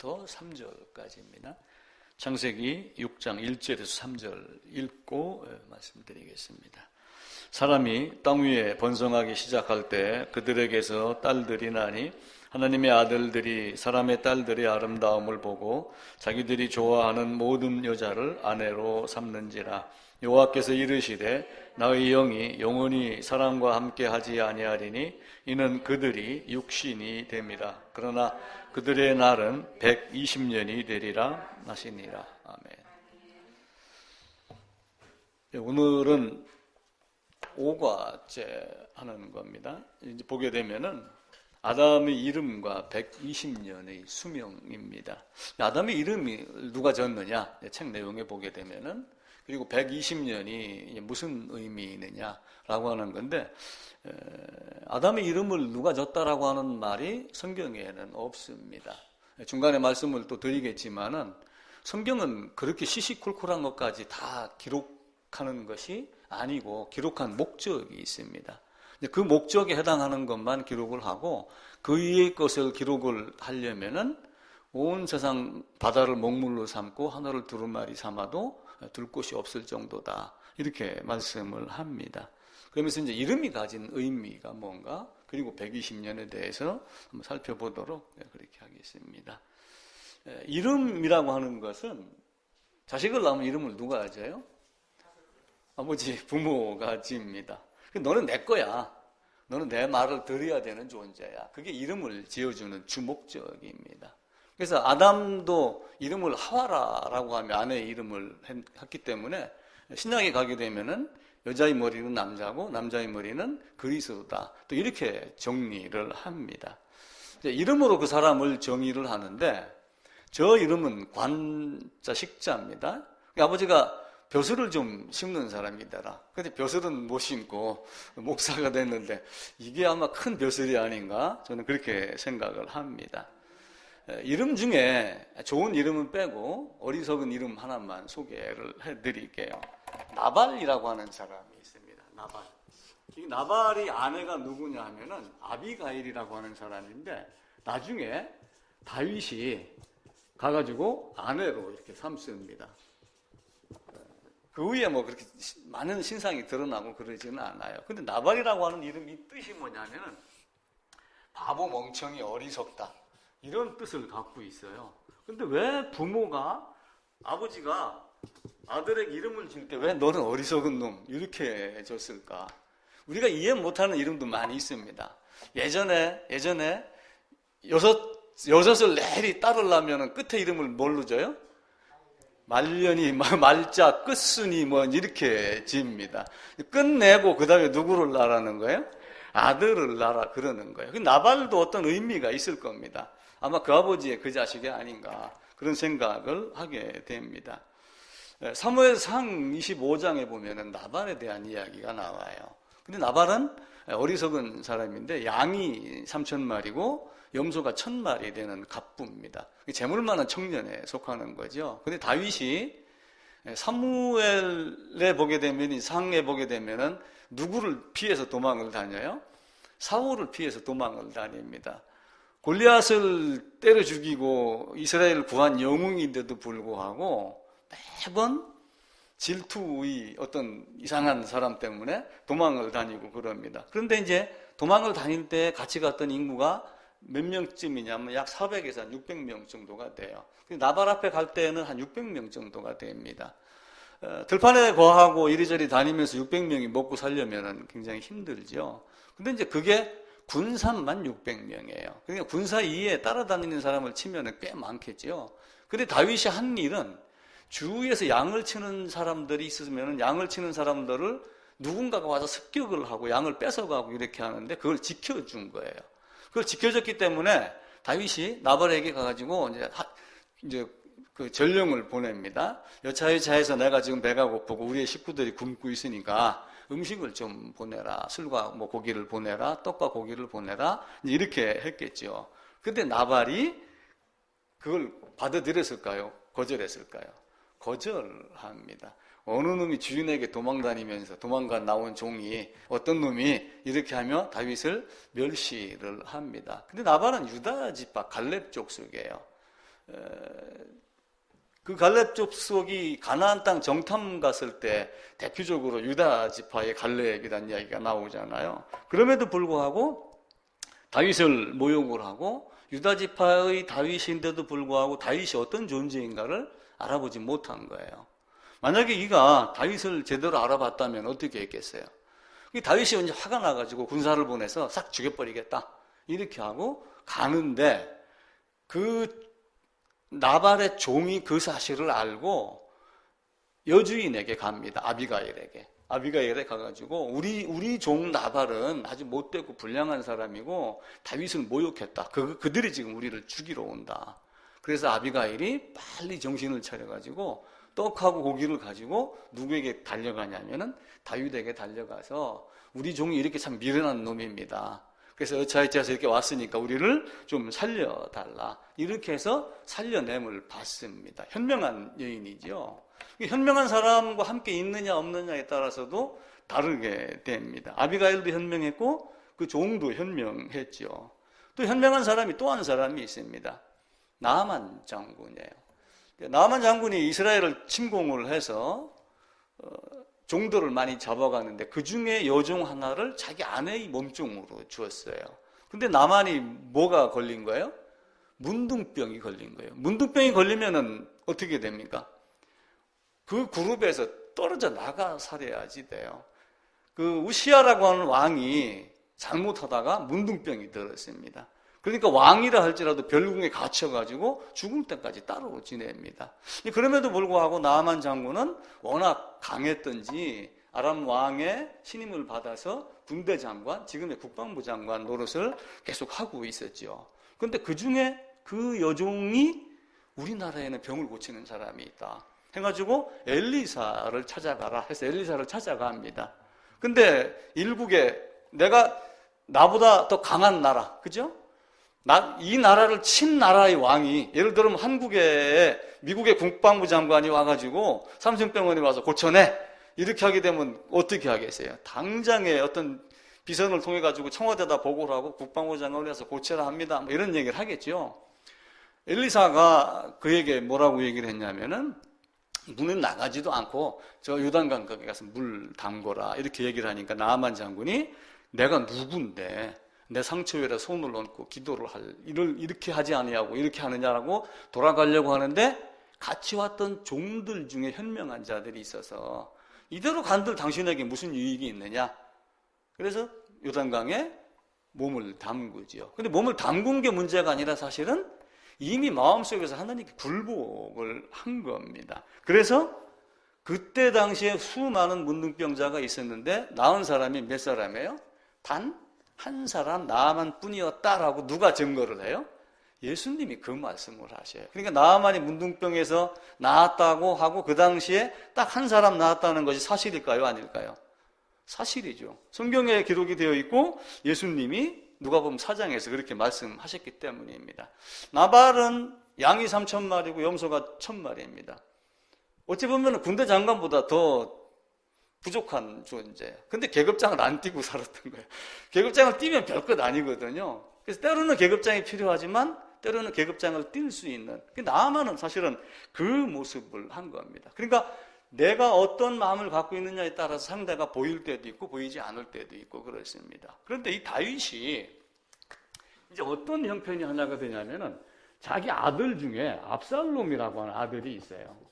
1절부터 3절까지입니다. 창세기 6장 1절에서 3절 읽고 말씀드리겠습니다. 사람이 땅 위에 번성하기 시작할 때 그들에게서 딸들이 나니 하나님의 아들들이 사람의 딸들의 아름다움을 보고 자기들이 좋아하는 모든 여자를 아내로 삼는지라. 여호와께서 이르시되 나의 영이 영원히 사람과 함께 하지 아니하리니 이는 그들이 육신이 됨이라. 그러나 그들의 날은 120년이 되리라 하시니라. 아멘. 오늘은 오과제 하는 겁니다. 이제 보게 되면은 아담의 이름과 120년의 수명입니다. 아담의 이름이 누가 졌느냐? 책 내용에 보게 되면은, 그리고 120년이 무슨 의미느냐라고 하는 건데, 아담의 이름을 누가 졌다라고 하는 말이 성경에는 없습니다. 중간에 말씀을 또 드리겠지만은 성경은 그렇게 시시콜콜한 것까지 다 기록하는 것이 아니고 기록한 목적이 있습니다. 그 목적에 해당하는 것만 기록을 하고 그 위의 것을 기록을 하려면은 온 세상 바다를 먹물로 삼고 하늘을 두루마리 삼아도 둘 곳이 없을 정도다. 이렇게 말씀을 합니다. 그러면서 이제 이름이 가진 의미가 뭔가, 그리고 120년에 대해서 한번 살펴보도록 그렇게 하겠습니다. 이름이라고 하는 것은 자식을 낳으면 이름을 누가 져요? 아버지, 부모가 지입니다. 너는 내 거야. 너는 내 말을 들어야 되는 존재야. 그게 이름을 지어주는 주목적입니다. 그래서 아담도 이름을 하와라라고 하며 아내의 이름을 했기 때문에 신약에 가게 되면은 여자의 머리는 남자고 남자의 머리는 그리스도다. 또 이렇게 정리를 합니다. 이름으로 그 사람을 정의를 하는데 저 이름은 관자 식자입니다. 아버지가 벼슬을 좀 심는 사람이더라. 근데 벼슬은 못 심고 목사가 됐는데 이게 아마 큰 벼슬이 아닌가? 저는 그렇게 생각을 합니다. 이름 중에 좋은 이름은 빼고 어리석은 이름 하나만 소개를 해드릴게요. 나발이라고 하는 사람이 있습니다. 나발. 이 나발이 아내가 누구냐 하면은 아비가일이라고 하는 사람인데 나중에 다윗이 가가지고 아내로 이렇게 삼습니다. 그 위에 뭐 그렇게 많은 신상이 드러나고 그러지는 않아요. 근데 나발이라고 하는 이름이 뜻이 뭐냐면은 바보, 멍청이, 어리석다. 이런 뜻을 갖고 있어요. 근데 왜 부모가, 아버지가 아들에게 이름을 줄 때 왜 너는 어리석은 놈 이렇게 줬을까? 우리가 이해 못하는 이름도 많이 있습니다. 예전에 여섯을 내리 따르려면 끝에 이름을 뭘로 줘요? 말년이, 말자, 끝순이 뭐 이렇게 지입니다. 끝내고 그 다음에 누구를 낳으라는 거예요? 아들을 낳으라 그러는 거예요. 나발도 어떤 의미가 있을 겁니다. 아마 그 아버지의 그 자식이 아닌가 그런 생각을 하게 됩니다. 사무엘상 25장에 보면은 나발에 대한 이야기가 나와요. 근데 나발은 어리석은 사람인데 양이 3,000마리고 염소가 1,000마리 되는 갑부입니다. 재물 많은 청년에 속하는 거죠. 근데 다윗이 사무엘에 보게 되면, 상에 보게 되면은 누구를 피해서 도망을 다녀요? 사울을 피해서 도망을 다닙니다. 골리앗을 때려 죽이고 이스라엘을 구한 영웅인데도 불구하고 매번 질투의 어떤 이상한 사람 때문에 도망을 다니고 그럽니다. 그런데 이제 도망을 다닐 때 같이 갔던 인구가 몇 명쯤이냐면 약 400에서 한 600명 정도가 돼요. 나발 앞에 갈 때는 한 600명 정도가 됩니다. 들판에 거하고 이리저리 다니면서 600명이 먹고 살려면 굉장히 힘들죠. 근데 이제 그게 군사만 600명이에요. 그러니까 군사 이에 따라다니는 사람을 치면 꽤 많겠죠. 근데 다윗이 한 일은 주위에서 양을 치는 사람들이 있으면 양을 치는 사람들을 누군가가 와서 습격을 하고 양을 뺏어가고 이렇게 하는데 그걸 지켜준 거예요. 그걸 지켜줬기 때문에 다윗이 나발에게 가가지고 이제 그 전령을 보냅니다. 여차여차해서 내가 지금 배가 고프고 우리의 식구들이 굶고 있으니까 음식을 좀 보내라. 술과 뭐 고기를 보내라. 떡과 고기를 보내라. 이렇게 했겠죠. 근데 나발이 그걸 받아들였을까요? 거절했을까요? 거절합니다. 어느 놈이 주인에게 도망다니면서 도망가 나온 종이 어떤 놈이 이렇게 하며 다윗을 멸시를 합니다. 근데 나발은 유다 지파 갈렙 족속이에요. 그 갈렙 족속이 가나안 땅 정탐 갔을 때 대표적으로 유다 지파의 갈렙이라는 이야기가 나오잖아요. 그럼에도 불구하고 다윗을 모욕을 하고 유다 지파의 다윗인데도 불구하고 다윗이 어떤 존재인가를 알아보지 못한 거예요. 만약에 이가 다윗을 제대로 알아봤다면 어떻게 했겠어요? 다윗이 이제 화가 나가지고 군사를 보내서 싹 죽여버리겠다 이렇게 하고 가는데 그 나발의 종이 그 사실을 알고 여주인에게 갑니다. 아비가일에 가가지고 우리 종 나발은 아주 못되고 불량한 사람이고 다윗을 모욕했다. 그들이 지금 우리를 죽이러 온다. 그래서 아비가일이 빨리 정신을 차려가지고 떡하고 고기를 가지고 누구에게 달려가냐면은 다윗에게 달려가서 우리 종이 이렇게 참 미련한 놈입니다. 그래서 어차이차에서 이렇게 왔으니까 우리를 좀 살려달라. 이렇게 해서 살려냄을 받습니다. 현명한 여인이죠. 현명한 사람과 함께 있느냐 없느냐에 따라서도 다르게 됩니다. 아비가일도 현명했고 그 종도 현명했죠. 또 현명한 사람이 또 한 사람이 있습니다. 나아만 장군이에요. 나아만 장군이 이스라엘을 침공을 해서 종들을 많이 잡아가는데 그 중에 여종 하나를 자기 아내의 몸종으로 주었어요. 근데 나만이 뭐가 걸린 거예요? 문둥병이 걸린 거예요. 문둥병이 걸리면은 어떻게 됩니까? 그 그룹에서 떨어져 나가 살아야지 돼요. 그 우시아라고 하는 왕이 잘못하다가 문둥병이 들었습니다. 그러니까 왕이라 할지라도 별궁에 갇혀가지고 죽을 때까지 따로 지냅니다. 그럼에도 불구하고 나아만 장군은 워낙 강했던지 아람 왕의 신임을 받아서 군대 장관, 지금의 국방부 장관 노릇을 계속 하고 있었죠. 그런데 그 중에 그 여종이 우리나라에는 병을 고치는 사람이 있다 해가지고 엘리사를 찾아가라 해서 엘리사를 찾아갑니다. 근데 일국에 내가 나보다 더 강한 나라, 그죠? 이 나라를 친 나라의 왕이, 예를 들면 한국에 미국의 국방부 장관이 와가지고 삼성병원에 와서 고쳐내 이렇게 하게 되면 어떻게 하겠어요? 당장에 어떤 비선을 통해 가지고 청와대에다 보고를 하고 국방부 장관을 해서 고쳐라 합니다. 뭐 이런 얘기를 하겠죠. 엘리사가 그에게 뭐라고 얘기를 했냐면은 눈은 나가지도 않고 저 요단강 거기 가서 물 담궈라 이렇게 얘기를 하니까 나아만 장군이 내가 누군데 내 상처 위에 손을 얹고 기도를 이렇게 하지 아니하고 이렇게 하느냐라고 돌아가려고 하는데 같이 왔던 종들 중에 현명한 자들이 있어서 이대로 간들 당신에게 무슨 유익이 있느냐? 그래서 요단강에 몸을 담그죠. 근데 몸을 담근 게 문제가 아니라 사실은 이미 마음속에서 하나님께 굴복을 한 겁니다. 그래서 그때 당시에 수많은 문둥병자가 있었는데 나은 사람이 몇 사람이에요? 단 한 사람 나아만 뿐이었다라고 누가 증거를 해요? 예수님이 그 말씀을 하셔요. 그러니까 나아만이 문둥병에서 나았다고 하고 그 당시에 딱 한 사람 나았다는 것이 사실일까요? 아닐까요? 사실이죠. 성경에 기록이 되어 있고 예수님이 누가복음 4장에서 그렇게 말씀하셨기 때문입니다. 나발은 양이 3,000마리고 염소가 1,000마리입니다. 어찌 보면 군대 장관보다 더 부족한 존재예요. 근데 계급장을 안 띄고 살았던 거예요. 계급장을 띄면 별것 아니거든요. 그래서 때로는 계급장이 필요하지만 때로는 계급장을 띨 수 있는, 나아만은 사실은 그 모습을 한 겁니다. 그러니까 내가 어떤 마음을 갖고 있느냐에 따라서 상대가 보일 때도 있고 보이지 않을 때도 있고 그렇습니다. 그런데 이 다윗이 이제 어떤 형편이 하나가 되냐면은 자기 아들 중에 압살롬이라고 하는 아들이 있어요.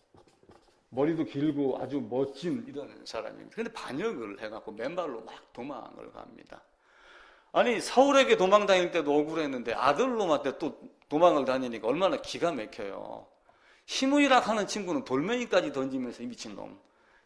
머리도 길고 아주 멋진 이런 사람입니다. 그런데 반역을 해갖고 맨발로 막 도망을 갑니다. 아니 사울에게 도망 다닐 때도 억울했는데 아들놈한테 또 도망을 다니니까 얼마나 기가 막혀요. 시므이락 하는 친구는 돌멩이까지 던지면서 이 미친놈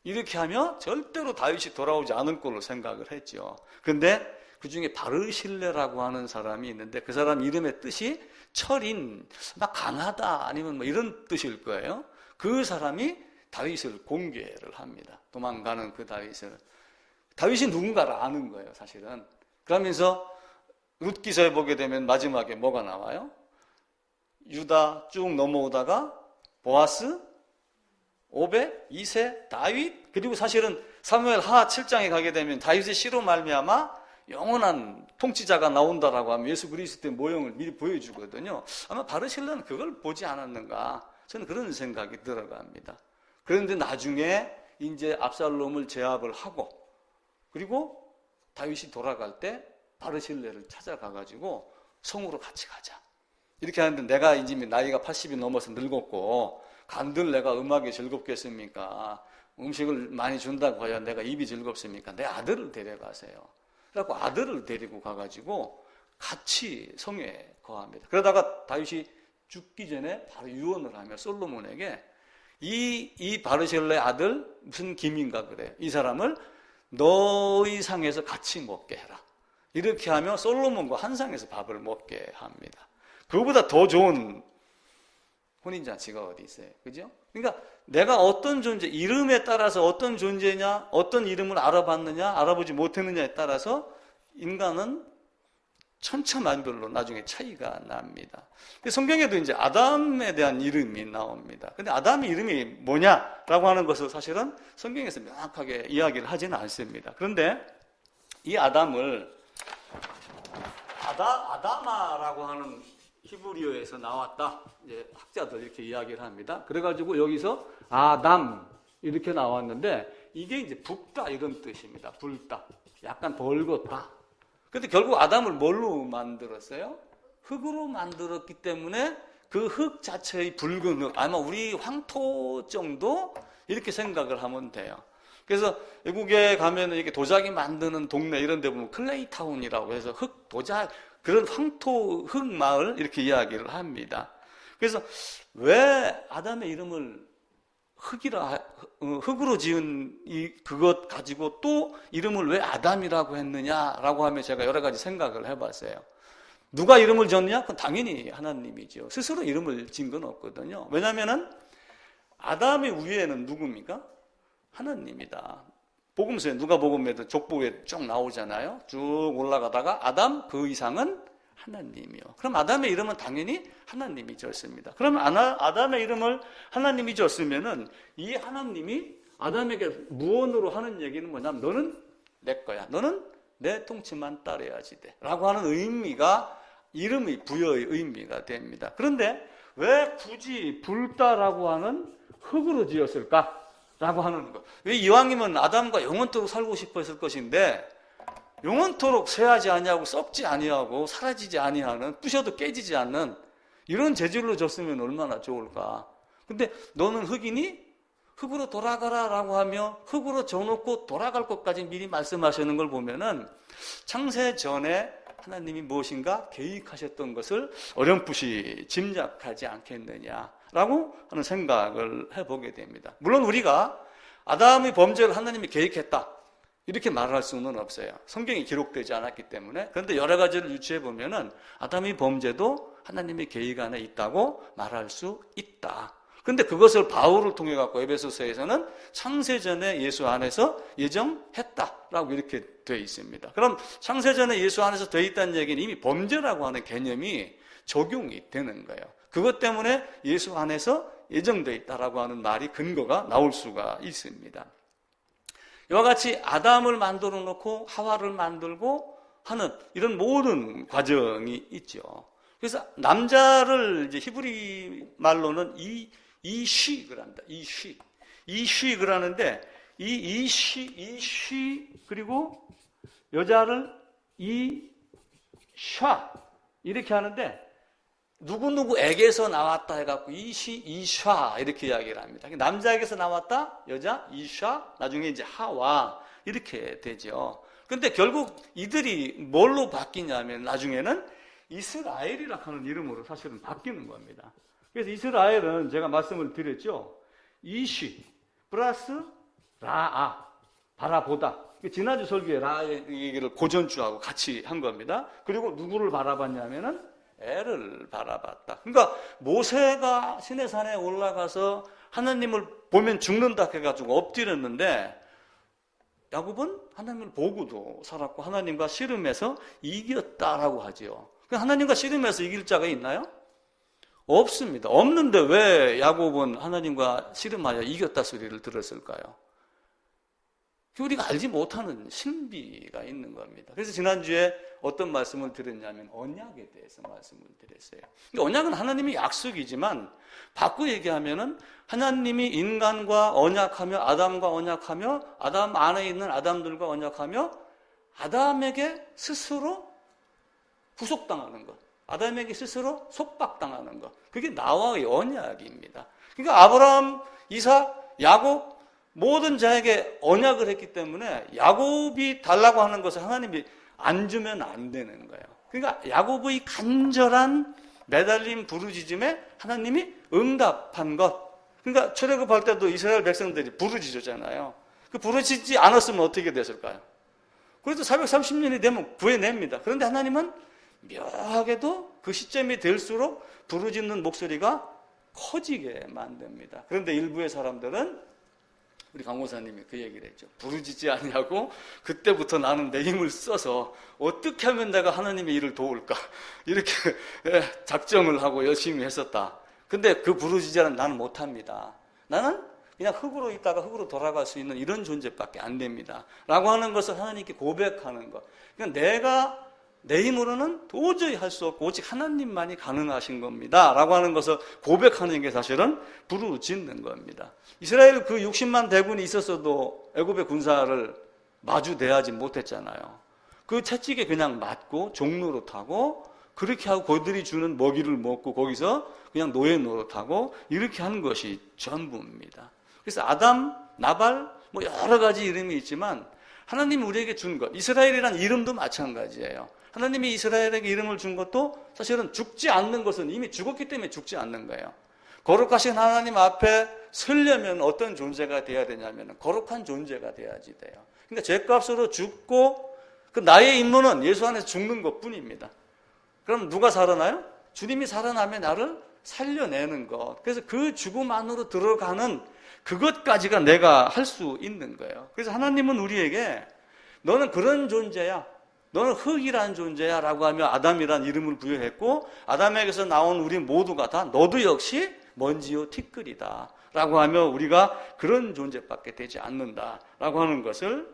이렇게 하면 절대로 다윗이 돌아오지 않을 걸로 생각을 했죠. 그런데 그 중에 바르실레라고 하는 사람이 있는데 그 사람 이름의 뜻이 철인, 막 강하다 아니면 뭐 이런 뜻일 거예요. 그 사람이 다윗을 공개를 합니다. 도망가는 그 다윗을. 다윗이 누군가를 아는 거예요, 사실은. 그러면서 룻기서에 보게 되면 마지막에 뭐가 나와요? 유다 쭉 넘어오다가 보아스, 오벳, 이세, 다윗, 그리고 사실은 사무엘 하 7장에 가게 되면 다윗의 시로 말미암아 영원한 통치자가 나온다라고 하면 예수 그리스도의 모형을 미리 보여주거든요. 아마 바르실라는 그걸 보지 않았는가, 저는 그런 생각이 들어갑니다. 그런데 나중에 이제 압살롬을 제압을 하고, 그리고 다윗이 돌아갈 때 바르실레를 찾아가가지고 성으로 같이 가자, 이렇게 하는데, 내가 이제 나이가 80이 넘어서 늙었고 간들 내가 음악이 즐겁겠습니까? 음식을 많이 준다고 해야 내가 입이 즐겁습니까? 내 아들을 데려가세요. 그래갖고 아들을 데리고 가가지고 같이 성에 거합니다. 그러다가 다윗이 죽기 전에 바로 유언을 하며 솔로몬에게 이 바르실레 아들 무슨 김인가 그래, 이 사람을 너희 상에서 같이 먹게 해라, 이렇게 하며 솔로몬과 한 상에서 밥을 먹게 합니다. 그거보다 더 좋은 혼인잔치가 어디 있어요? 그죠? 그러니까 내가 어떤 존재, 이름에 따라서 어떤 존재냐, 어떤 이름을 알아봤느냐, 알아보지 못했느냐에 따라서 인간은 천차만별로 나중에 차이가 납니다. 성경에도 이제 아담에 대한 이름이 나옵니다. 근데 아담의 이름이 뭐냐라고 하는 것을 사실은 성경에서 명확하게 이야기를 하지는 않습니다. 그런데 이 아담을 아다마라고 하는 히브리어에서 나왔다, 이제 학자들 이렇게 이야기를 합니다. 그래가지고 여기서 아담 이렇게 나왔는데, 이게 이제 붓다 이런 뜻입니다. 불다, 약간 벌겋다. 근데 결국 아담을 뭘로 만들었어요? 흙으로 만들었기 때문에 그 흙 자체의 붉은 흙, 아마 우리 황토 정도 이렇게 생각을 하면 돼요. 그래서 외국에 가면 이렇게 도자기 만드는 동네 이런 데 보면 클레이타운이라고 해서 흙 도자, 그런 황토 흙 마을 이렇게 이야기를 합니다. 그래서 왜 아담의 이름을 흙으로 지은 그것 가지고 또 이름을 왜 아담이라고 했느냐라고 하면 제가 여러 가지 생각을 해봤어요. 누가 이름을 지었느냐? 그건 당연히 하나님이죠. 스스로 이름을 지은 건 없거든요. 왜냐하면은 아담의 위에는 누굽니까? 하나님이다. 복음서에, 누가복음에도 족보에 쭉 나오잖아요. 쭉 올라가다가 아담 그 이상은 하나님이요. 그럼 아담의 이름은 당연히 하나님이 지었습니다. 그러면 아담의 이름을 하나님이 지었으면은 이 하나님이 아담에게 무언으로 하는 얘기는 뭐냐면, 너는 내 거야, 너는 내 통치만 따라야지 돼 라고 하는 의미가, 이름의 부여의 의미가 됩니다. 그런데 왜 굳이 불다라고 하는 흙으로 지었을까? 라고 하는 거. 왜 이왕이면 아담과 영원토록 살고 싶어 했을 것인데, 영원토록 쇠하지 아니하고 썩지 아니하고 사라지지 아니하는, 부셔도 깨지지 않는 이런 재질로 줬으면 얼마나 좋을까. 근데 너는 흙이니 흙으로 돌아가라 라고 하며 흙으로 져놓고 돌아갈 것까지 미리 말씀하시는 걸 보면은 창세 전에 하나님이 무엇인가 계획하셨던 것을 어렴풋이 짐작하지 않겠느냐라고 하는 생각을 해보게 됩니다. 물론 우리가 아담의 범죄를 하나님이 계획했다 이렇게 말할 수는 없어요. 성경이 기록되지 않았기 때문에. 그런데 여러 가지를 유추해 보면은 아담의 범죄도 하나님의 계획 안에 있다고 말할 수 있다. 그런데 그것을 바울을 통해 갖고 에베소서에서는 창세전에 예수 안에서 예정했다라고 이렇게 되어 있습니다. 그럼 창세전에 예수 안에서 되어 있다는 얘기는 이미 범죄라고 하는 개념이 적용이 되는 거예요. 그것 때문에 예수 안에서 예정되어 있다라고 하는 말이, 근거가 나올 수가 있습니다. 이와 같이 아담을 만들어 놓고 하와를 만들고 하는 이런 모든 과정이 있죠. 그래서 남자를 이제 히브리 말로는 이쉬를 한다. 이쉬를 하는데 이쉬 그리고 여자를 이샤 이렇게 하는데, 누구누구에게서 나왔다 해갖고 이샤 이렇게 이야기를 합니다. 남자에게서 나왔다, 여자 이샤, 나중에 이제 하와 이렇게 되죠. 근데 결국 이들이 뭘로 바뀌냐면 나중에는 이스라엘이라 하는 이름으로 사실은 바뀌는 겁니다. 그래서 이스라엘은 제가 말씀을 드렸죠. 이쉬 플러스 라아, 바라보다. 지난주 설교에 라의 얘기를 고전주하고 같이 한 겁니다. 그리고 누구를 바라봤냐면은 애를 바라봤다. 그러니까 모세가 시내산에 올라가서 하나님을 보면 죽는다 해가지고 엎드렸는데, 야곱은 하나님을 보고도 살았고 하나님과 씨름해서 이겼다라고 하죠. 하나님과 씨름해서 이길 자가 있나요? 없습니다. 없는데 왜 야곱은 하나님과 씨름하여 이겼다 소리를 들었을까요? 우리가 알지 못하는 신비가 있는 겁니다. 그래서 지난주에 어떤 말씀을 드렸냐면 언약에 대해서 말씀을 드렸어요. 언약은 하나님의 약속이지만 바꾸어 얘기하면은 하나님이 인간과 언약하며 아담과 언약하며 아담 안에 있는 아담들과 언약하며 아담에게 스스로 구속당하는 것, 아담에게 스스로 속박당하는 것, 그게 나와의 언약입니다. 그러니까 아브라함, 이삭, 야곱 모든 자에게 언약을 했기 때문에 야곱이 달라고 하는 것을 하나님이 안 주면 안 되는 거예요. 그러니까 야곱의 간절한 매달림 부르짖음에 하나님이 응답한 것. 그러니까 출애굽할 때도 이스라엘 백성들이 부르짖었잖아요. 그 부르짖지 않았으면 어떻게 됐을까요? 그래도 430년이 되면 구해냅니다. 그런데 하나님은 묘하게도 그 시점이 될수록 부르짖는 목소리가 커지게 만듭니다. 그런데 일부의 사람들은 우리 강호사님이 그 얘기를 했죠. 부르짖지 않냐고 그때부터 나는 내 힘을 써서 어떻게 하면 내가 하나님의 일을 도울까 이렇게 작정을 하고 열심히 했었다. 근데 그 부르짖지는 나는 못합니다. 나는 그냥 흙으로 있다가 흙으로 돌아갈 수 있는 이런 존재밖에 안 됩니다. 라고 하는 것을 하나님께 고백하는 것. 그러니까 내가 내 힘으로는 도저히 할 수 없고 오직 하나님만이 가능하신 겁니다. 라고 하는 것을 고백하는 게 사실은 부르짖는 겁니다. 이스라엘 그 60만 대군이 있었어도 애굽의 군사를 마주대하지 못했잖아요. 그 채찍에 그냥 맞고 종로로 타고 그렇게 하고 그들이 주는 먹이를 먹고 거기서 그냥 노예 노릇하고 이렇게 한 것이 전부입니다. 그래서 아담, 나발 뭐 여러 가지 이름이 있지만 하나님이 우리에게 준 것, 이스라엘이란 이름도 마찬가지예요. 하나님이 이스라엘에게 이름을 준 것도 사실은 죽지 않는 것은 이미 죽었기 때문에 죽지 않는 거예요. 거룩하신 하나님 앞에 서려면 어떤 존재가 돼야 되냐면 거룩한 존재가 돼야지 돼요. 그러니까 죄값으로 죽고 그 나의 임무는 예수 안에서 죽는 것뿐입니다. 그럼 누가 살아나요? 주님이 살아나면 나를 살려내는 것. 그래서 그 죽음 안으로 들어가는 그것까지가 내가 할 수 있는 거예요. 그래서 하나님은 우리에게 너는 그런 존재야. 너는 흙이란 존재야 라고 하며 아담이란 이름을 부여했고 아담에게서 나온 우리 모두가 다 너도 역시 먼지요 티끌이다 라고 하며 우리가 그런 존재밖에 되지 않는다 라고 하는 것을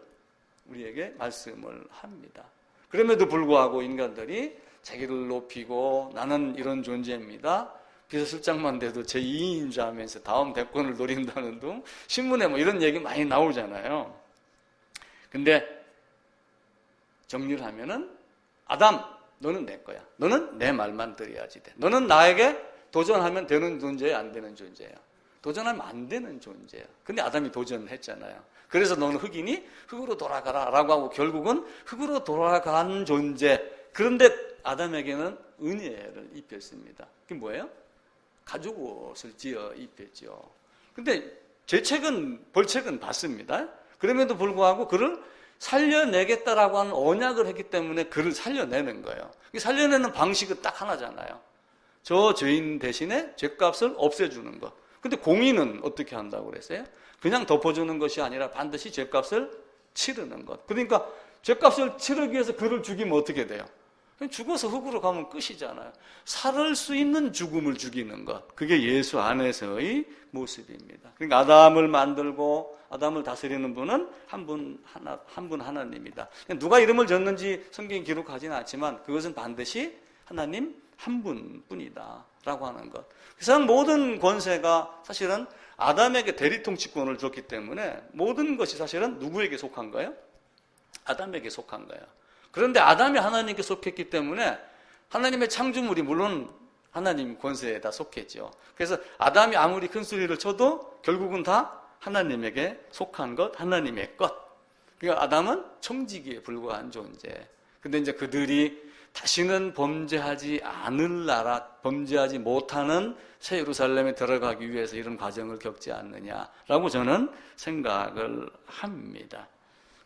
우리에게 말씀을 합니다. 그럼에도 불구하고 인간들이 자기를 높이고 나는 이런 존재입니다. 비서실장만 돼도 제2인자 하면서 다음 대권을 노린다는 등 신문에 뭐 이런 얘기 많이 나오잖아요. 근데 정리를 하면은 아담 너는 내 거야. 너는 내 말만 들어야지 돼. 너는 나에게 도전하면 되는 존재야 안 되는 존재야. 도전하면 안 되는 존재야. 근데 아담이 도전을 했잖아요. 그래서 너는 흙이니 흙으로 돌아가라 라고 하고 결국은 흙으로 돌아간 존재. 그런데 아담에게는 은혜를 입혔습니다. 그게 뭐예요? 가죽 옷을 지어 입혔죠. 근데 죄책은 벌책은 받습니다. 그럼에도 불구하고 그를 살려내겠다라고 하는 언약을 했기 때문에 그를 살려내는 거예요. 살려내는 방식은 딱 하나잖아요. 저 죄인 대신에 죄값을 없애주는 것. 근데 공의는 어떻게 한다고 그랬어요? 그냥 덮어주는 것이 아니라 반드시 죄값을 치르는 것. 그러니까 죄값을 치르기 위해서 그를 죽이면 어떻게 돼요? 죽어서 흙으로 가면 끝이잖아요. 살을 수 있는 죽음을 죽이는 것. 그게 예수 안에서의 모습입니다. 그러니까 아담을 만들고 아담을 다스리는 분은 한 분 하나님이다. 누가 이름을 졌는지 성경이 기록하지는 않지만 그것은 반드시 하나님 한 분뿐이다 라고 하는 것. 세상 모든 권세가 사실은 아담에게 대리통치권을 줬기 때문에 모든 것이 사실은 누구에게 속한 거예요? 아담에게 속한 거예요. 그런데 아담이 하나님께 속했기 때문에 하나님의 창조물이 물론 하나님 권세에다 속했죠. 그래서 아담이 아무리 큰 소리를 쳐도 결국은 다 하나님에게 속한 것, 하나님의 것. 그러니까 아담은 청지기에 불과한 존재. 근데 이제 그들이 다시는 범죄하지 않을 나라, 범죄하지 못하는 새 예루살렘에 들어가기 위해서 이런 과정을 겪지 않느냐라고 저는 생각을 합니다.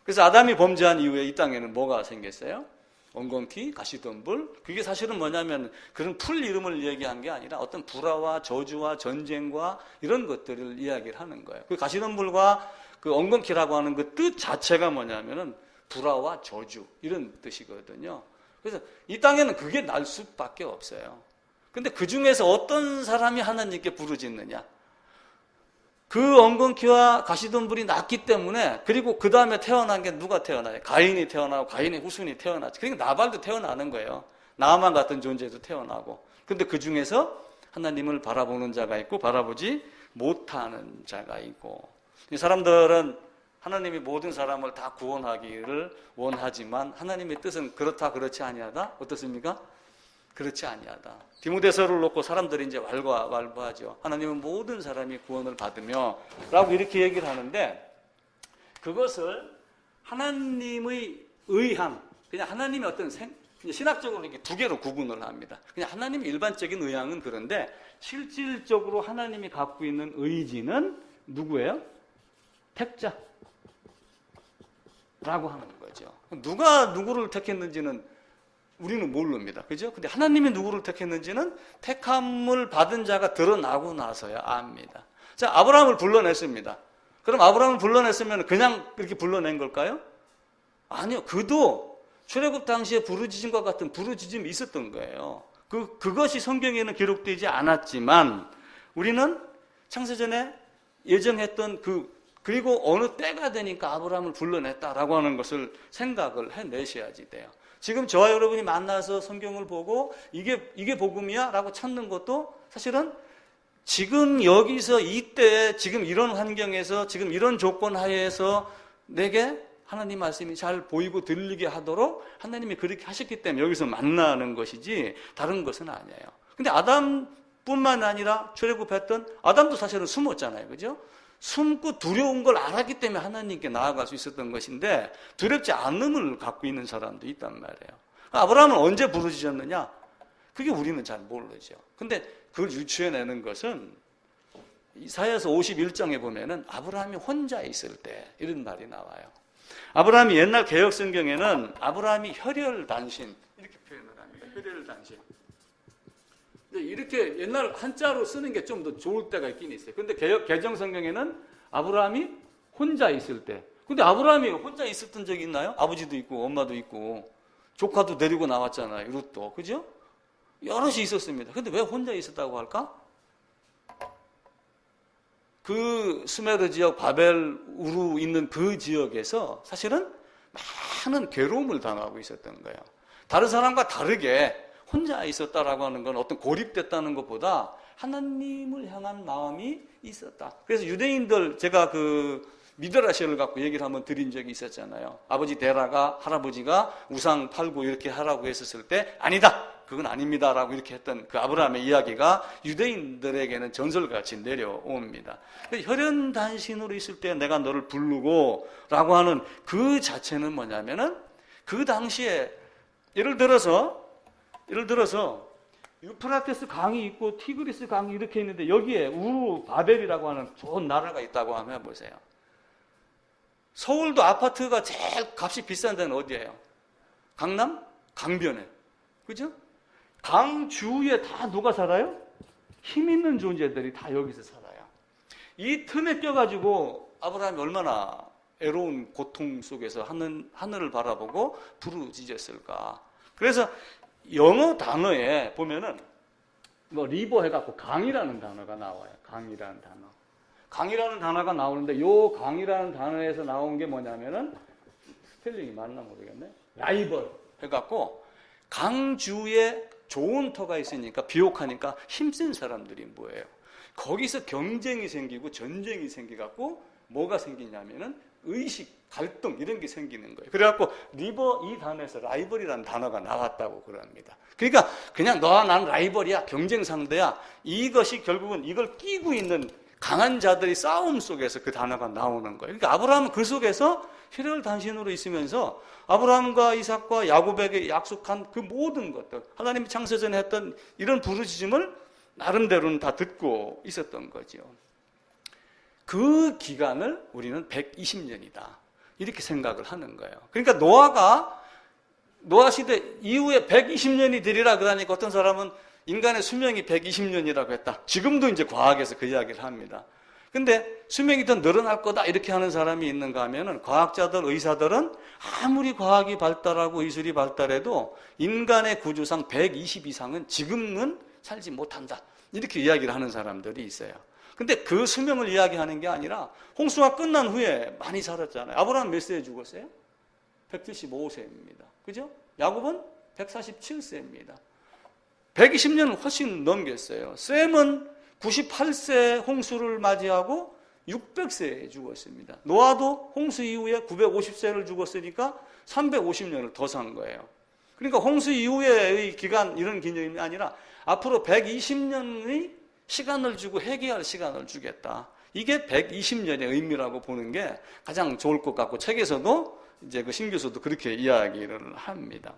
그래서 아담이 범죄한 이후에 이 땅에는 뭐가 생겼어요? 엉겅퀴, 가시덤불. 그게 사실은 뭐냐면 그런 풀 이름을 얘기한 게 아니라 어떤 불화와 저주와 전쟁과 이런 것들을 이야기를 하는 거예요. 그 가시덤불과 그 엉겅퀴라고 하는 그 뜻 자체가 뭐냐면은 불화와 저주 이런 뜻이거든요. 그래서 이 땅에는 그게 날 수밖에 없어요. 근데 그 중에서 어떤 사람이 하나님께 부르짖느냐? 그 엉겅퀴와 가시덤불이 났기 때문에, 그리고 그 다음에 태어난 게 누가 태어나요? 가인이 태어나고 가인의 후손이 태어나죠. 그러니까 나발도 태어나는 거예요. 나만 같은 존재도 태어나고. 근데 그 중에서 하나님을 바라보는 자가 있고 바라보지 못하는 자가 있고, 이 사람들은 하나님이 모든 사람을 다 구원하기를 원하지만 하나님의 뜻은 그렇다 그렇지 아니하다. 어떻습니까? 그렇지 아니하다. 디모데서를 놓고 사람들이 이제 왈가왈부하죠. 하나님은 모든 사람이 구원을 받으며 라고 이렇게 얘기를 하는데, 그것을 하나님의 의향, 그냥 하나님의 어떤 신학적으로 이렇게 두 개로 구분을 합니다. 그냥 하나님의 일반적인 의향은 그런데 실질적으로 하나님이 갖고 있는 의지는 누구예요? 택자라고 하는 거죠. 누가 누구를 택했는지는 우리는 모릅니다. 그죠? 근데 하나님이 누구를 택했는지는 택함을 받은 자가 드러나고 나서야 압니다. 자, 아브라함을 불러냈습니다. 그럼 아브라함을 불러냈으면 그냥 이렇게 불러낸 걸까요? 아니요. 그도 출애굽 당시에 부르짖음과 같은 부르짖음이 있었던 거예요. 그것이 성경에는 기록되지 않았지만 우리는 창세전에 예정했던 그리고 어느 때가 되니까 아브라함을 불러냈다라고 하는 것을 생각을 해내셔야지 돼요. 지금 저와 여러분이 만나서 성경을 보고 이게 복음이야? 라고 찾는 것도 사실은 지금 여기서 이때 지금 이런 환경에서 지금 이런 조건 하에서 내게 하나님 말씀이 잘 보이고 들리게 하도록 하나님이 그렇게 하셨기 때문에 여기서 만나는 것이지 다른 것은 아니에요. 근데 아담뿐만 아니라 출애굽했던 아담도 사실은 숨었잖아요. 그죠? 숨고 두려운 걸 알았기 때문에 하나님께 나아갈 수 있었던 것인데 두렵지 않음을 갖고 있는 사람도 있단 말이에요. 아브라함은 언제 부르짖었느냐? 그게 우리는 잘 모르죠. 근데 그걸 유추해내는 것은 이사야서 51장에 보면은 아브라함이 혼자 있을 때 이런 말이 나와요. 아브라함이 옛날 개혁 성경에는 아브라함이 혈혈단신 이렇게 표현을 합니다. 혈혈단신. 이렇게 옛날 한자로 쓰는 게 좀 더 좋을 때가 있긴 있어요. 근데 개정 성경에는 아브라함이 혼자 있을 때. 근데 아브라함이 혼자 있었던 적이 있나요? 아버지도 있고 엄마도 있고 조카도 데리고 나왔잖아요. 룻도. 그죠? 여럿이 있었습니다. 근데 왜 혼자 있었다고 할까? 그 수메르 지역 바벨 우루 있는 그 지역에서 사실은 많은 괴로움을 당하고 있었던 거예요. 다른 사람과 다르게 혼자 있었다라고 하는 건 어떤 고립됐다는 것보다 하나님을 향한 마음이 있었다. 그래서 유대인들 제가 미드라시를 갖고 얘기를 한번 드린 적이 있었잖아요. 아버지 데라가 할아버지가 우상 팔고 이렇게 하라고 했었을 때 아니다. 그건 아닙니다라고 이렇게 했던 그 아브라함의 이야기가 유대인들에게는 전설같이 내려옵니다. 혈연단신으로 있을 때 내가 너를 부르고 라고 하는 그 자체는 뭐냐면은 그 당시에 예를 들어서 유프라테스 강이 있고 티그리스 강이 이렇게 있는데 여기에 우루 바벨이라고 하는 좋은 나라가 있다고 하면 해보세요. 서울도 아파트가 제일 값이 비싼 데는 어디예요? 강남? 강변에. 그죠? 강 주위에 다 누가 살아요? 힘 있는 존재들이 다 여기서 살아요. 이 틈에 껴가지고 아브라함이 얼마나 애로운 고통 속에서 하늘을 바라보고 부르짖었을까. 그래서 영어 단어에 보면은 리버 해갖고 강이라는 단어가 나와요. 강이라는 단어. 강이라는 단어가 나오는데 요 강이라는 단어에서 나온 게 뭐냐면은 스펠링이 맞나 모르겠네. 라이벌 해갖고 강 주위에 좋은 터가 있으니까 비옥하니까 힘센 사람들이 뭐예요? 거기서 경쟁이 생기고 전쟁이 생기갖고 뭐가 생기냐면은 의식, 갈등 이런 게 생기는 거예요. 그래갖고 리버 이 단어에서 라이벌이라는 단어가 나왔다고 그럽니다. 그러니까 그냥 너와 난 라이벌이야, 경쟁 상대야. 이것이 결국은 이걸 끼고 있는 강한 자들의 싸움 속에서 그 단어가 나오는 거예요. 그러니까 아브라함은 그 속에서 혈혈단신으로 있으면서 아브라함과 이삭과 야곱에게 약속한 그 모든 것들, 하나님이 창세전에 했던 이런 부르짖음을 나름대로는 다 듣고 있었던 거죠. 그 기간을 우리는 120년이다. 이렇게 생각을 하는 거예요. 그러니까 노아 시대 이후에 120년이 되리라 그러니까 어떤 사람은 인간의 수명이 120년이라고 했다. 지금도 이제 과학에서 그 이야기를 합니다. 근데 수명이 더 늘어날 거다 이렇게 하는 사람이 있는가 하면은 과학자들, 의사들은 아무리 과학이 발달하고 의술이 발달해도 인간의 구조상 120 이상은 지금은 살지 못한다. 이렇게 이야기를 하는 사람들이 있어요. 근데 그 수명을 이야기하는 게 아니라 홍수가 끝난 후에 많이 살았잖아요. 아브라함 몇 세에 죽었어요? 175세입니다. 그죠? 야곱은 147세입니다. 120년을 훨씬 넘겼어요. 셈은 98세 홍수를 맞이하고 600세에 죽었습니다. 노아도 홍수 이후에 950세를 죽었으니까 350년을 더 산 거예요. 그러니까 홍수 이후의 기간, 이런 기념이 아니라 앞으로 120년의 시간을 주고 회개할 시간을 주겠다. 이게 120년의 의미라고 보는 게 가장 좋을 것 같고, 책에서도 이제 그 신교수도 그렇게 이야기를 합니다.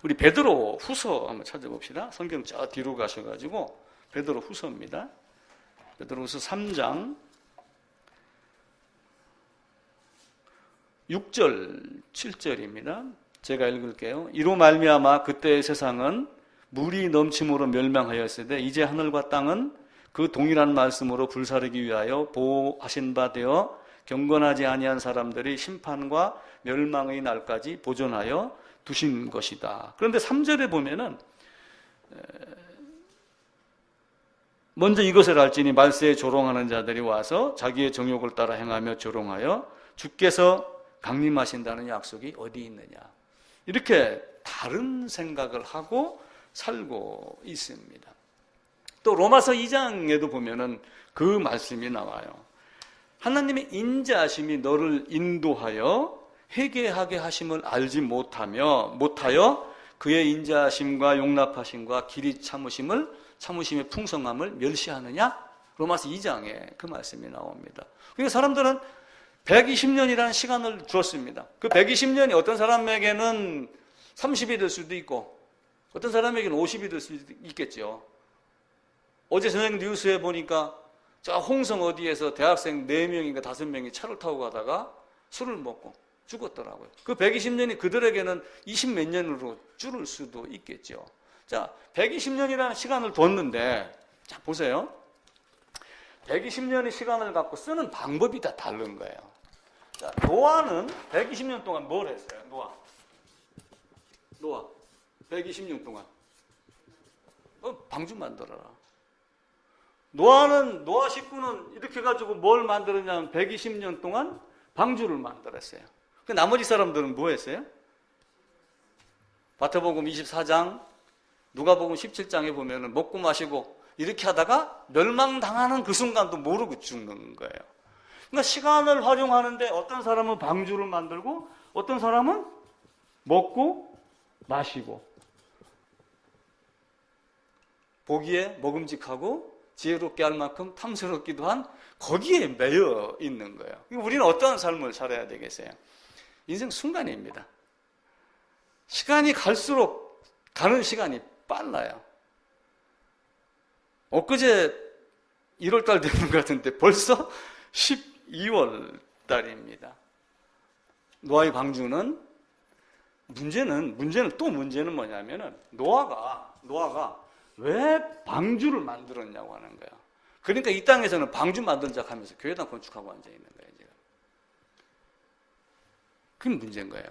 우리 베드로 후서 한번 찾아봅시다. 성경 저 뒤로 가셔가지고 베드로 후서입니다. 베드로 후서 3장 6절 7절입니다. 제가 읽을게요. 이로 말미암아 그때의 세상은 물이 넘침으로 멸망하였으되 이제 하늘과 땅은 그 동일한 말씀으로 불사르기 위하여 보호하신 바 되어 경건하지 아니한 사람들이 심판과 멸망의 날까지 보존하여 두신 것이다. 그런데 3절에 보면은 먼저 이것을 알지니 말세에 조롱하는 자들이 와서 자기의 정욕을 따라 행하며 조롱하여 주께서 강림하신다는 약속이 어디 있느냐. 이렇게 다른 생각을 하고 살고 있습니다. 또 로마서 2장에도 보면은 그 말씀이 나와요. 하나님의 인자하심이 너를 인도하여 회개하게 하심을 알지 못하여 그의 인자하심과 용납하심과 길이 참으심의 풍성함을 멸시하느냐? 로마서 2장에 그 말씀이 나옵니다. 그러니까 사람들은 120년이라는 시간을 주었습니다. 그 120년이 어떤 사람에게는 30이 될 수도 있고 어떤 사람에게는 50이 될 수도 있겠죠. 어제 저녁 뉴스에 보니까 저 홍성 어디에서 대학생 4명인가 5명이 차를 타고 가다가 술을 먹고 죽었더라고요. 그 120년이 그들에게는 20몇 년으로 줄을 수도 있겠죠. 자, 120년이라는 시간을 뒀는데, 자, 보세요. 120년의 시간을 갖고 쓰는 방법이 다 다른 거예요. 자, 노아는 120년 동안 뭘 했어요? 노아. 120년 동안. 방주 만들어라. 노아 식구는 이렇게 가지고 뭘 만들었냐면 120년 동안 방주를 만들었어요. 그 나머지 사람들은 뭐 했어요? 마태복음 24장, 누가복음 17장에 보면은 먹고 마시고 이렇게 하다가 멸망당하는 그 순간도 모르고 죽는 거예요. 그러니까 시간을 활용하는데 어떤 사람은 방주를 만들고 어떤 사람은 먹고 마시고 보기에 먹음직하고 지혜롭게 할 만큼 탐스럽기도 한 거기에 매여 있는 거예요. 우리는 어떠한 삶을 살아야 되겠어요? 인생 순간입니다. 시간이 갈수록 가는 시간이 빨라요. 엊그제 1월달 되는 것 같은데 벌써 12월 달입니다. 노아의 방주는 문제는 뭐냐면은 노아가 왜 방주를 만들었냐고 하는 거예요. 그러니까 이 땅에서는 방주 만들자 하면서 교회당 건축하고 앉아 있는 거예요, 지금. 그게 문제인 거예요.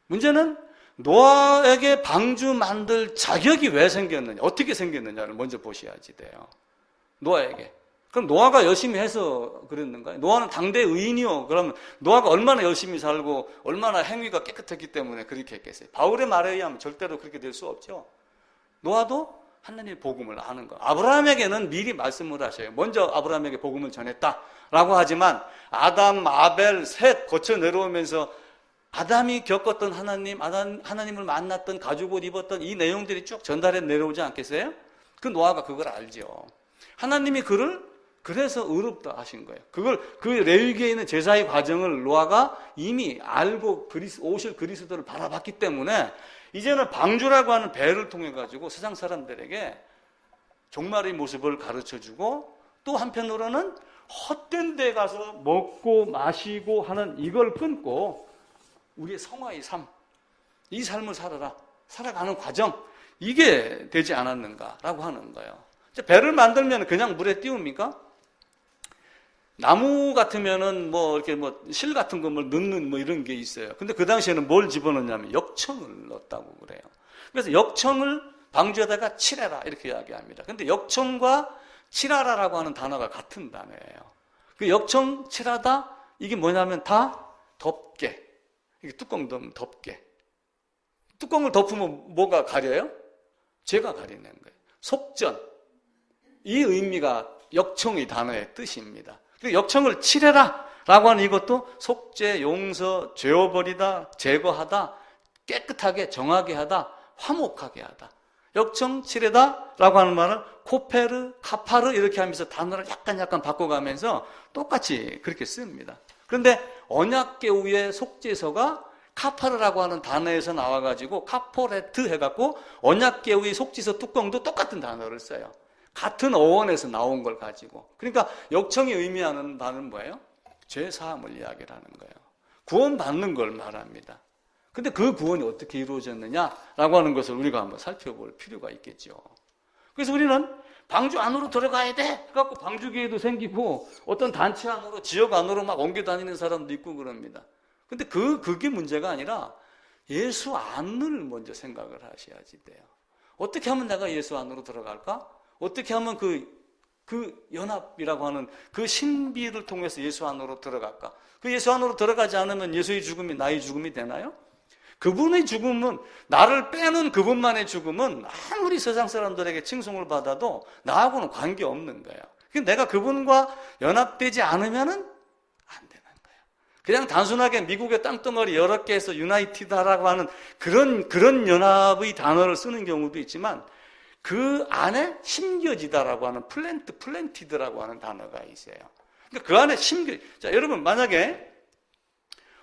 문제는 노아에게 방주 만들 자격이 왜 생겼느냐, 어떻게 생겼느냐를 먼저 보셔야지 돼요. 노아에게. 그럼 노아가 열심히 해서 그랬는가요? 노아는 당대 의인이요. 그러면 노아가 얼마나 열심히 살고 얼마나 행위가 깨끗했기 때문에 그렇게 했겠어요? 바울의 말에 의하면 절대로 그렇게 될 수 없죠. 노아도 하나님의 복음을 아는 거. 아브라함에게는 미리 말씀을 하셔요. 먼저 아브라함에게 복음을 전했다라고 하지만 아담, 아벨, 셋 거쳐 내려오면서 아담이 겪었던 하나님을 만났던 가죽 옷 입었던 이 내용들이 쭉 전달해 내려오지 않겠어요? 그 노아가 그걸 알죠. 하나님이 그를 그래서 의롭다 하신 거예요. 그 레위기에 있는 제사의 과정을 노아가 이미 알고 오실 그리스도를 바라봤기 때문에 이제는 방주라고 하는 배를 통해 가지고 세상 사람들에게 종말의 모습을 가르쳐주고 또 한편으로는 헛된 데 가서 먹고 마시고 하는 이걸 끊고 우리의 성화의 삶, 이 삶을 살아가는 과정, 이게 되지 않았는가라고 하는 거예요. 배를 만들면 그냥 물에 띄웁니까? 나무 같으면은 이렇게 실 같은 거 넣는 이런 게 있어요. 근데 그 당시에는 뭘 집어넣냐면 역청을 넣었다고 그래요. 그래서 역청을 방주에다가 칠해라 이렇게 이야기합니다. 근데 역청과 칠하라라고 하는 단어가 같은 단어예요. 그 역청, 칠하다 이게 뭐냐면 다 덮게. 이게 뚜껑 덮게. 뚜껑을 덮으면 뭐가 가려요? 죄가 가리는 거예요. 속전. 이 의미가 역청의 단어의 뜻입니다. 그리고 역청을 칠해라 라고 하는 이것도 속죄, 용서, 죄어버리다, 제거하다, 깨끗하게 정하게 하다, 화목하게 하다. 역청, 칠해다 라고 하는 말은 코페르, 카파르 이렇게 하면서 단어를 약간 바꿔가면서 똑같이 그렇게 씁니다. 그런데 언약궤우의 속죄서가 카파르라고 하는 단어에서 나와가지고 카포레트 해갖고 언약궤우의 속죄서 뚜껑도 똑같은 단어를 써요. 같은 어원에서 나온 걸 가지고. 그러니까 역청이 의미하는 바는 뭐예요? 죄사함을 이야기를 하는 거예요. 구원받는 걸 말합니다. 근데 그 구원이 어떻게 이루어졌느냐라고 하는 것을 우리가 한번 살펴볼 필요가 있겠죠. 그래서 우리는 방주 안으로 들어가야 돼 그래갖고 방주교회도 생기고 어떤 단체 안으로 지역 안으로 막 옮겨 다니는 사람도 있고 그럽니다. 근데 그게 문제가 아니라 예수 안을 먼저 생각을 하셔야지 돼요. 어떻게 하면 내가 예수 안으로 들어갈까? 어떻게 하면 그 연합이라고 하는 그 신비를 통해서 예수 안으로 들어갈까? 그 예수 안으로 들어가지 않으면 예수의 죽음이 나의 죽음이 되나요? 그분의 죽음은, 나를 빼는 그분만의 죽음은 아무리 세상 사람들에게 칭송을 받아도 나하고는 관계없는 거예요. 내가 그분과 연합되지 않으면은 안 되는 거예요. 그냥 단순하게 미국의 땅덩어리 여러 개에서 유나이티드라고 하는 그런 연합의 단어를 쓰는 경우도 있지만 그 안에 심겨지다라고 하는 플랜티드라고 하는 단어가 있어요. 그러니까 그 안에 자, 여러분 만약에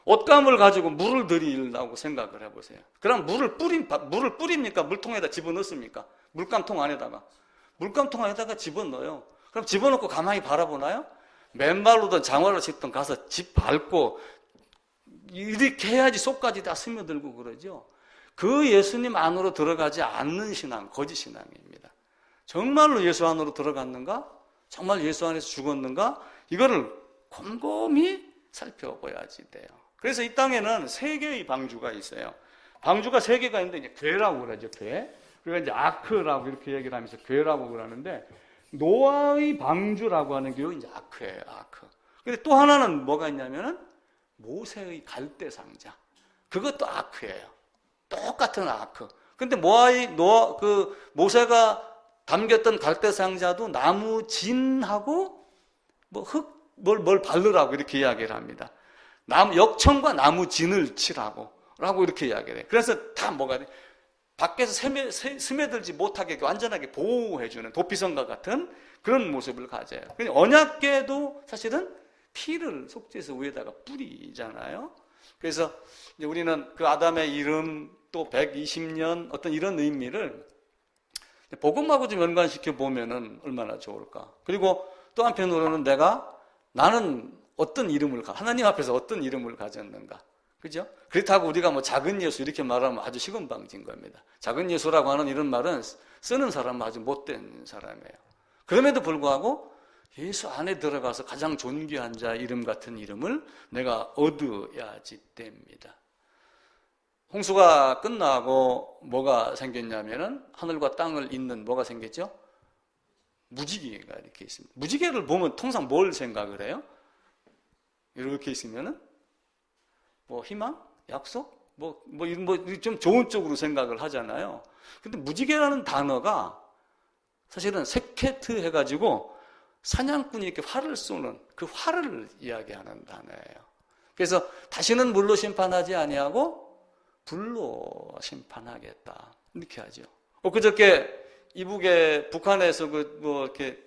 옷감을 가지고 물을 들이려고 생각을 해보세요. 그럼 물을 뿌립니까? 물통에다 집어넣습니까? 물감통 안에다가 집어넣어요. 그럼 집어넣고 가만히 바라보나요? 맨발로든 장화를 신든 가서 집 밟고 이렇게 해야지 속까지 다 스며들고 그러죠. 그 예수님 안으로 들어가지 않는 신앙, 거짓 신앙입니다. 정말로 예수 안으로 들어갔는가? 정말 예수 안에서 죽었는가? 이거를 곰곰이 살펴봐야지 돼요. 그래서 이 땅에는 세 개의 방주가 있어요. 방주가 세 개가 있는데 이제 괴라고 그러죠, 괴. 그리고 이제 아크라고 이렇게 얘기를 하면서 괴라고 그러는데 노아의 방주라고 하는 게 이제 아크예요, 아크. 근데 또 하나는 뭐가 있냐면은 모세의 갈대 상자. 그것도 아크예요. 똑같은 아크. 근데 모세가 담겼던 갈대 상자도 나무 진하고 뭘 바르라고 이렇게 이야기를 합니다. 역청과 나무 진을 칠하고 라고 이렇게 이야기를 해요. 그래서 다 뭐가 돼? 밖에서 스며들지 못하게 완전하게 보호해주는 도피성과 같은 그런 모습을 가져요. 언약궤도 사실은 피를 속죄서 위에다가 뿌리잖아요. 그래서 이제 우리는 그 아담의 이름 또 120년 어떤 이런 의미를 복음하고 좀 연관시켜 보면은 얼마나 좋을까. 그리고 또 한편으로는 나는 어떤 이름을 하나님 앞에서 어떤 이름을 가졌는가. 그죠? 그렇다고 우리가 뭐 작은 예수 이렇게 말하면 아주 시건방진 겁니다. 작은 예수라고 하는 이런 말은 쓰는 사람은 아주 못된 사람이에요. 그럼에도 불구하고 예수 안에 들어가서 가장 존귀한 자 이름 같은 이름을 내가 얻어야지 됩니다. 홍수가 끝나고 뭐가 생겼냐면은 하늘과 땅을 잇는 뭐가 생겼죠? 무지개가 이렇게 있습니다. 무지개를 보면 통상 뭘 생각을 해요? 이렇게 있으면은 뭐 희망, 약속, 좀 좋은 쪽으로 생각을 하잖아요. 근데 무지개라는 단어가 사실은 세케트 해가지고 사냥꾼이 이렇게 활을 쏘는 그 활을 이야기하는 단어예요. 그래서 다시는 물로 심판하지 아니하고 불로 심판하겠다 이렇게 하죠. 그저께 이북에 북한에서 이렇게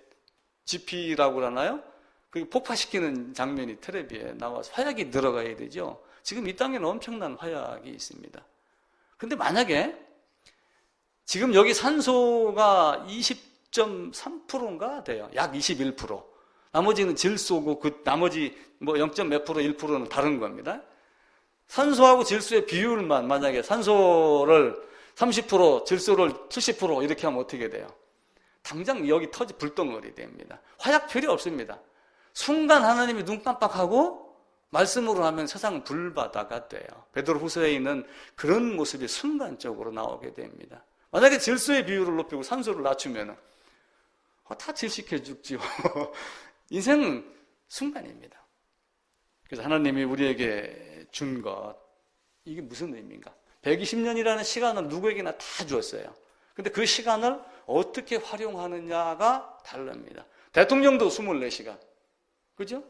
GP라고 그러나요? 그 폭파시키는 장면이 텔레비에 나와서 화약이 들어가야 되죠. 지금 이 땅에는 엄청난 화약이 있습니다. 근데 만약에 지금 여기 산소가 20.3%인가 돼요. 약 21%. 나머지는 질소고 그 나머지 뭐 0. 몇 %, 1%는 다른 겁니다. 산소하고 질소의 비율만 만약에 산소를 30%, 질소를 70% 이렇게 하면 어떻게 돼요? 당장 여기 불덩어리 됩니다. 화약 필요 없습니다. 순간 하나님이 눈 깜빡하고 말씀으로 하면 세상은 불바다가 돼요. 베드로후서에 있는 그런 모습이 순간적으로 나오게 됩니다. 만약에 질소의 비율을 높이고 산소를 낮추면 다 질식해 죽지요. 인생은 순간입니다. 그래서 하나님이 우리에게 준 것, 이게 무슨 의미인가? 120년이라는 시간을 누구에게나 다 주었어요. 근데 그 시간을 어떻게 활용하느냐가 다릅니다. 대통령도 24시간. 그죠?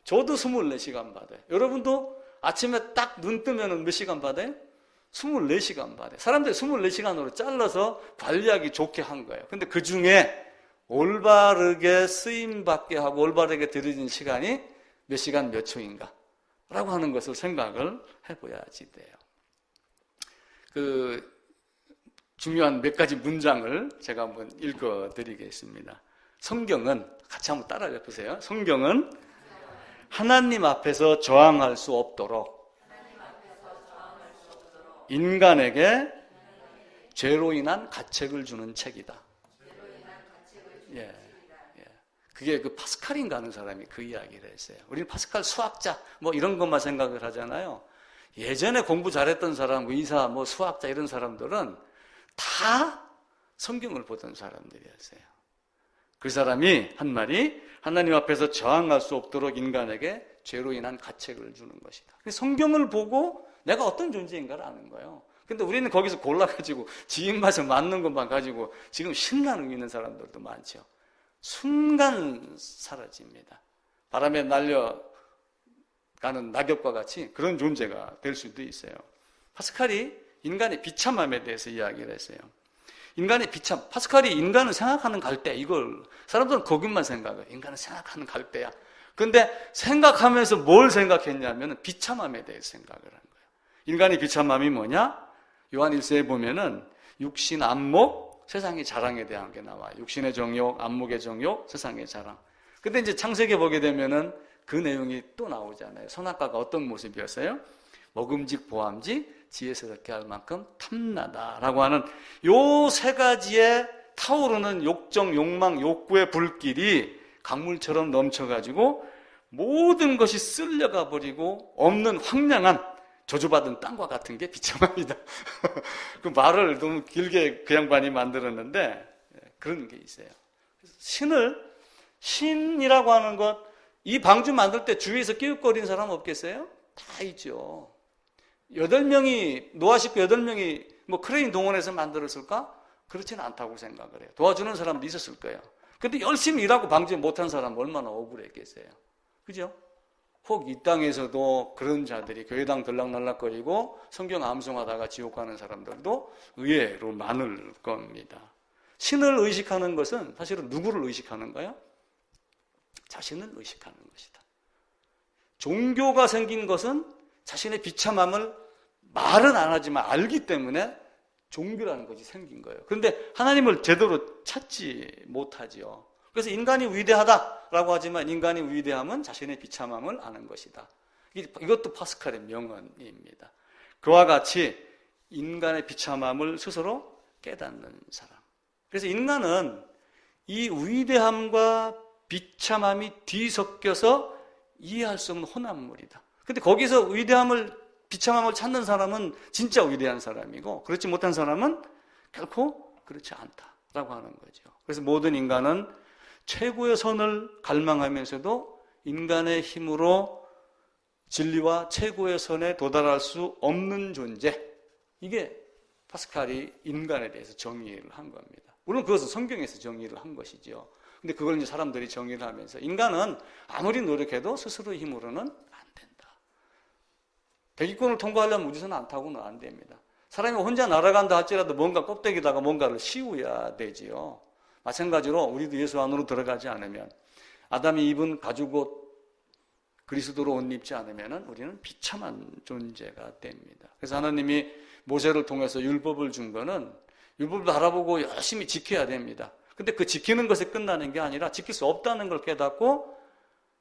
저도 24시간 받아요. 여러분도 아침에 딱 눈 뜨면 몇 시간 받아요? 24시간 받아요. 사람들이 24시간으로 잘라서 관리하기 좋게 한 거예요. 근데 그 중에 올바르게 쓰임받게 하고 올바르게 들여진 시간이 몇 시간 몇 초인가? 라고 하는 것을 생각을 해봐야지 돼요. 그 중요한 몇 가지 문장을 제가 한번 읽어드리겠습니다. 성경은, 같이 한번 따라해 보세요. 성경은 하나님 앞에서 저항할 수 없도록 인간에게 죄로 인한 가책을 주는 책이다. 예. 그게 그 파스칼인가 하는 사람이 그 이야기를 했어요. 우리는 파스칼 수학자 뭐 이런 것만 생각을 하잖아요. 예전에 공부 잘했던 사람, 의사, 뭐 수학자 이런 사람들은 다 성경을 보던 사람들이었어요. 그 사람이 한 말이 하나님 앞에서 저항할 수 없도록 인간에게 죄로 인한 가책을 주는 것이다. 성경을 보고 내가 어떤 존재인가를 아는 거예요. 근데 우리는 거기서 골라가지고 지 입맛에 맞는 것만 가지고 지금 신나는 있는 사람들도 많죠. 순간 사라집니다. 바람에 날려가는 낙엽과 같이 그런 존재가 될 수도 있어요. 파스칼이 인간의 비참함에 대해서 이야기를 했어요. 인간의 비참, 파스칼이 인간을 생각하는 갈대, 이걸 사람들은 거기만 생각해요. 인간을 생각하는 갈대야. 근데 생각하면서 뭘 생각했냐면 비참함에 대해서 생각을 한 거예요. 인간의 비참함이 뭐냐? 요한 1서에 보면은 육신, 안목, 세상의 자랑에 대한 게 나와요. 육신의 정욕, 안목의 정욕, 세상의 자랑. 근데 이제 창세기에 보게 되면은 그 내용이 또 나오잖아요. 선악과가 어떤 모습이었어요? 먹음직, 보암직, 지혜스럽게 할 만큼 탐나다라고 하는 요 세 가지의 타오르는 욕정, 욕망, 욕구의 불길이 강물처럼 넘쳐가지고 모든 것이 쓸려가 버리고 없는 황량한 저주받은 땅과 같은 게 비참합니다. 그 말을 너무 길게 그 양반이 만들었는데 그런 게 있어요. 신이라고 하는 것, 이 방주 만들 때 주위에서 끼웃거리는 사람 없겠어요? 다 있죠. 8명이, 노아 식구 8명이 뭐 크레인 동원해서 만들었을까? 그렇지는 않다고 생각을 해요. 도와주는 사람도 있었을 거예요. 근데 열심히 일하고 방지 못한 사람 얼마나 억울했겠어요. 그죠? 혹 이 땅에서도 그런 자들이 교회당 들락날락거리고 성경 암송하다가 지옥 가는 사람들도 의외로 많을 겁니다. 신을 의식하는 것은 사실은 누구를 의식하는 거예요? 자신을 의식하는 것이다. 종교가 생긴 것은 자신의 비참함을 말은 안 하지만 알기 때문에 종교라는 것이 생긴 거예요. 그런데 하나님을 제대로 찾지 못하지요. 그래서 인간이 위대하다라고 하지만 인간의 위대함은 자신의 비참함을 아는 것이다. 이것도 파스칼의 명언입니다. 그와 같이 인간의 비참함을 스스로 깨닫는 사람. 그래서 인간은 이 위대함과 비참함이 뒤섞여서 이해할 수 없는 혼합물이다. 근데 거기서 위대함을, 비참함을 찾는 사람은 진짜 위대한 사람이고 그렇지 못한 사람은 결코 그렇지 않다라고 하는 거죠. 그래서 모든 인간은 최고의 선을 갈망하면서도 인간의 힘으로 진리와 최고의 선에 도달할 수 없는 존재. 이게 파스칼이 인간에 대해서 정의를 한 겁니다. 물론 그것은 성경에서 정의를 한 것이죠. 근데 그걸 이제 사람들이 정의를 하면서 인간은 아무리 노력해도 스스로의 힘으로는 안 된다. 대기권을 통과하려면 우주선 안 타고는 안 됩니다. 사람이 혼자 날아간다 할지라도 뭔가 껍데기다가 뭔가를 씌워야 되지요. 마찬가지로 우리도 예수 안으로 들어가지 않으면, 아담이 입은 가죽옷 그리스도로 옷 입지 않으면 우리는 비참한 존재가 됩니다. 그래서 하나님이 모세를 통해서 율법을 준 거는 율법을 알아보고 열심히 지켜야 됩니다. 근데 그 지키는 것에 끝나는 게 아니라 지킬 수 없다는 걸 깨닫고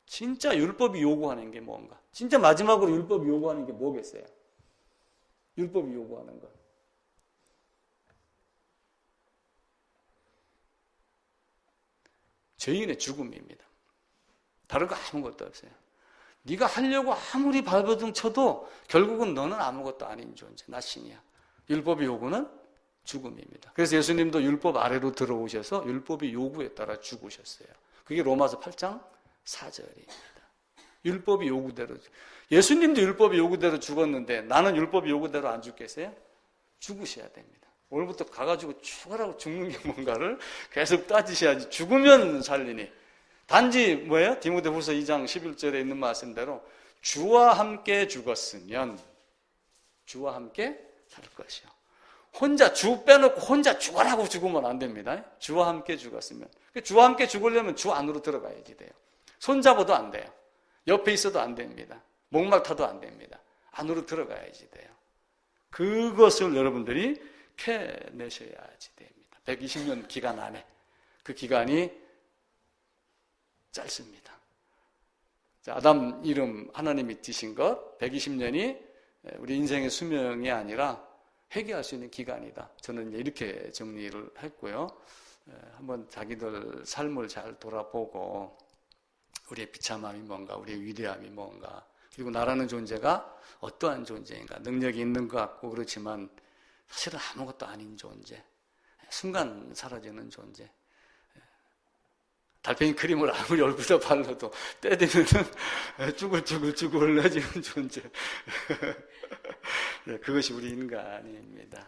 진짜 율법이 요구하는 게 뭔가, 진짜 마지막으로 율법이 요구하는 게 뭐겠어요? 율법이 요구하는 것, 죄인의 죽음입니다. 다른 거 아무것도 없어요. 네가 하려고 아무리 발버둥 쳐도 결국은 너는 아무것도 아닌 존재, 나신이야. 율법의 요구는 죽음입니다. 그래서 예수님도 율법 아래로 들어오셔서 율법의 요구에 따라 죽으셨어요. 그게 로마서 8장 4절입니다. 율법의 요구대로. 예수님도 율법의 요구대로 죽었는데 나는 율법의 요구대로 안 죽겠어요? 죽으셔야 됩니다. 오늘부터 가가지고 죽으라고 죽는 게 뭔가를 계속 따지셔야지. 죽으면 살리니. 단지 뭐예요? 디모데후서 2장 11절에 있는 말씀대로 주와 함께 죽었으면 주와 함께 살 것이요. 혼자 주 빼놓고 혼자 죽으라고 죽으면 안 됩니다. 주와 함께 죽었으면. 주와 함께 죽으려면 주 안으로 들어가야지 돼요. 손잡아도 안 돼요. 옆에 있어도 안 됩니다. 목말타도 안 됩니다. 안으로 들어가야지 돼요. 그것을 여러분들이 캐내셔야지 됩니다. 120년 기간 안에. 그 기간이 짧습니다. 자, 아담 이름 하나님이 지신 것 120년이 우리 인생의 수명이 아니라 회개할 수 있는 기간이다. 저는 이렇게 정리를 했고요. 한번 자기들 삶을 잘 돌아보고 우리의 비참함이 뭔가, 우리의 위대함이 뭔가, 그리고 나라는 존재가 어떠한 존재인가, 능력이 있는 것 같고 그렇지만 사실은 아무것도 아닌 존재, 순간 사라지는 존재, 달팽이 크림을 아무리 얼굴에 발라도 때 되면은 쭈글쭈글해지는 존재. 그것이 우리 인간입니다.